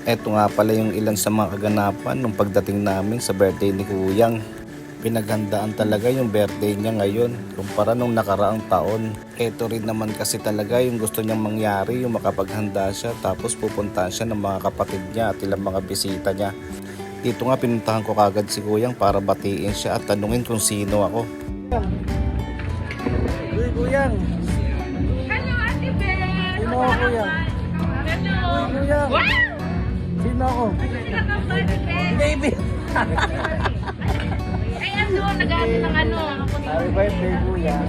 Eto nga pala yung ilan sa mga kaganapan nung pagdating namin sa birthday ni Kuyang. Pinaghandaan talaga yung birthday niya ngayon kumpara nung nakaraang taon. Eto rin naman kasi talaga yung gusto niyang mangyari, yung makapaghanda siya tapos pupunta siya ng mga kapatid niya at ilang mga bisita niya. Dito nga pinuntahan ko kagad si Kuyang para batiin siya at tanungin kung sino ako. Uy, Kuyang! Hello, Ate Beth! Sino ako, Kuyang? Hello! Uy, Kuyang! Wow! Sino ako? Sino ka ba, Ate Beth? Baby! Ay, nag-ano ng ano. Happy birthday, Kuyang!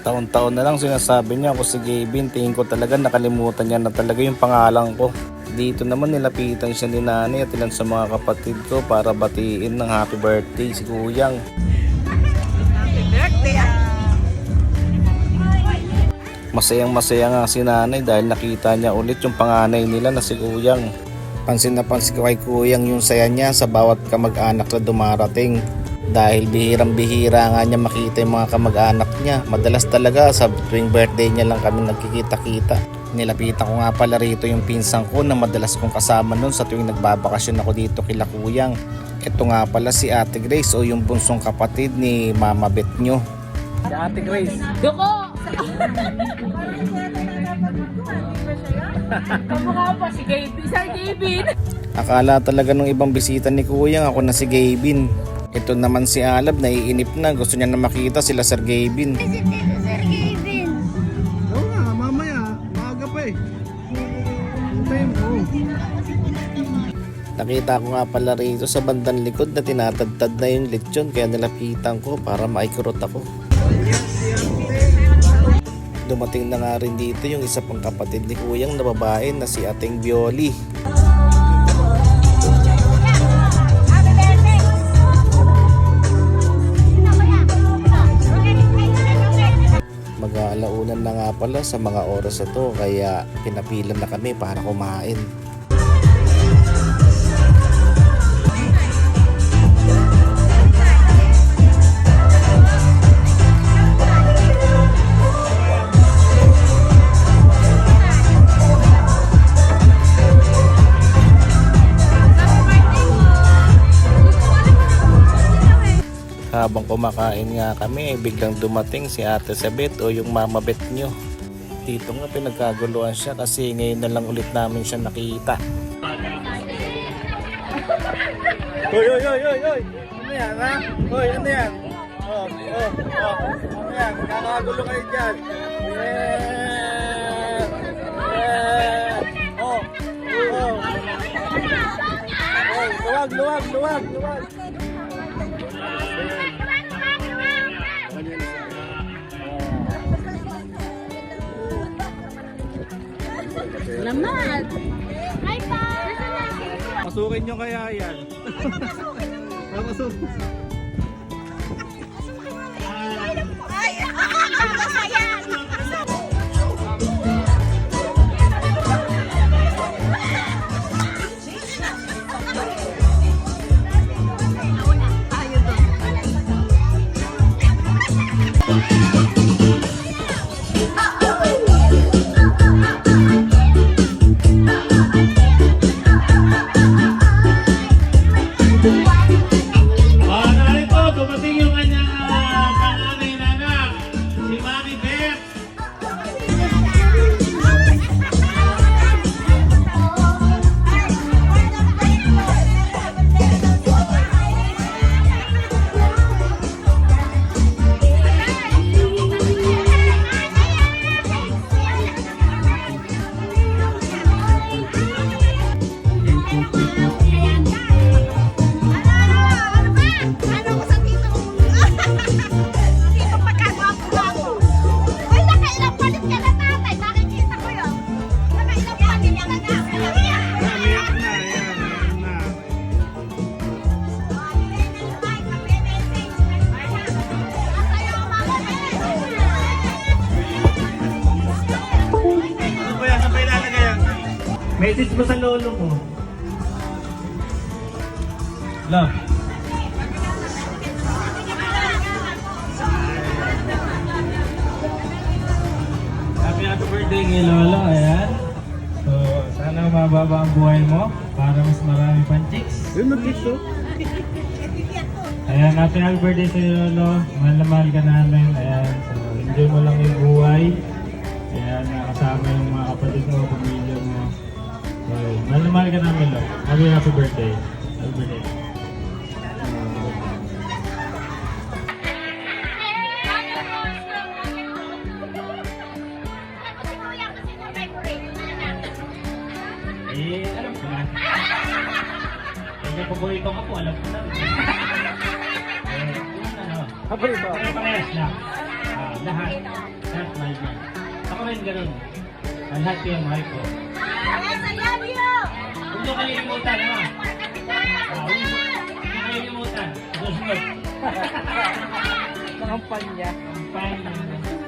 Taon-taon na lang sinasabi niya ako si Gavin. Tingin ko talaga nakalimutan niya na talaga yung pangalan ko. Dito naman nilapitan siya ni nanay at ilan sa mga kapatid ko para batiin ng happy birthday si Kuyang. Happy birthday! Masayang masaya nga si nanay dahil nakita niya ulit yung panganay nila na si Kuyang. Pansin na pansin ko kay Kuyang yung saya niya sa bawat kamag-anak na dumarating. Dahil bihirang-bihira nga niya makita yung mga kamag-anak niya. Madalas talaga sa tuwing birthday niya lang kami nagkikita-kita. Nilapitan ko nga pala rito yung pinsang ko na madalas kong kasama nun sa tuwing nagbabakasyon ako dito kila Kuyang. Ito nga pala si Ate Grace o yung bunsong kapatid ni Mama Beth nyo. Si Ate Grace. Duko! Kamukha pa si Gavin. Sir Gavin! Akala talaga nung ibang bisita ni Kuyang ako na si Gavin. Ito naman si Alab, naiinip na. Gusto niya na makita sila Sir Gavin. Sir Kevin. Oo nga, mamaya. Maaga pa eh. Hintayin mo. Nakita ko nga pala rito sa bandang likod na tinatadtad na yung lechon kaya nilapitan ko para maikurot ako. Dumating na nga rin dito yung isa pang kapatid ni Kuyang na babae na si Ating Bioli. Mag-aalaunan na nga pala sa mga oras na to kaya pinapilan na kami para kumain. Habang kumakain nga kami, biglang dumating si Ate Sabet o yung Mama Beth nyo. Dito nga pinagkaguluhan siya kasi ngayon na lang ulit namin siya nakita. Hoy! Ano yan, ha? Hoy, ano yan? Ano yan? Nakakagulo kayo dyan. Luwag! Lamat! Hi, pa! Pasukin nyo kaya yan. Pasukin. Ay, masaya. Narito, dumating yung kanyang panganay na anak, si Mami Beth. Message mo sa lolo mo. Love. Happy birthday kay lolo, ayan. So, Sana mababa ang buhay mo para mas marami pang chicks. Yun, mag-kiss oh. Ayan, happy birthday sa iyo, Lolo. Mahal na mahal ka namin. Ayan, so enjoy mo lang yung buhay. Ayan, nakasama yung mga kapatid mo, pamilya mo. So, mahal na mahal ka namin, Lolo. Happy birthday. Happy birthday. Alam ko na. Yung paborito ka po, alam ko na. Paborito. Parehas lang. Lahat. Lahat mahal mo. Ako rin ganun. Lahat yung mahal ko. Huwag nyo kalilimutan, ha? Huwag nyo kalilimutan. Susunod. Kampanya. Kampanya.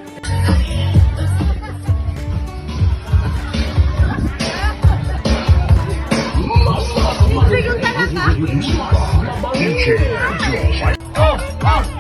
Ito yung talaga. Oh!